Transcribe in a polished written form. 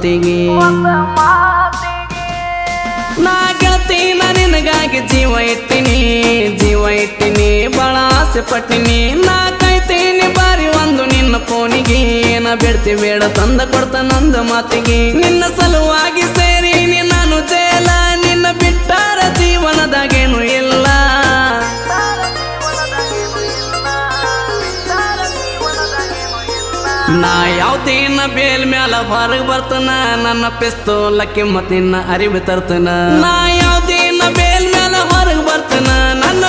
ಮಾತಿಗೆ ನಾ ಗೆಳತಿ ನಿನಗಾಗಿ ಜೀವ ಇಟ್ಟಿನಿ ಬಾಳ ಆಸೆ ಪಟ್ಟಿನಿ ನಾ ಕಾಯ್ತೀನಿ ಬಾರಿ ಒಂದು ನಿನ್ನ ಫೋನಿಗೆ ಏನ ಬಿಡ್ತಿ ಬೇಡ ತಂದ ಕೊಡ್ತ ನಂದ ಮಾತಿಗೆ ನಿನ್ನ ಸಲುವಾಗಿ ಸೇರಿನಿ ನಾನು ಜೇಲ ನಿನ್ನ ಬಿಟ್ಟಾರ ಜೀವನದಾಗೇನು ಇಲ್ಲ ನಾ ಯಾವ್ದೇನ ಬೇಲ್ ಮ್ಯಾಲ ಹೊರಗ್ ಬರ್ತನ ನನ್ನ ಪಿಸ್ತೂಲಕ್ಕೆ ಮತ್ತಿನ್ನ ಅರಿವು ತರ್ತನ ನಾ ಯಾವ್ದೇನ ಬೇಲ್ ಮ್ಯಾಲ ಹೊರಗ್ ಬರ್ತನ ನನ್ನ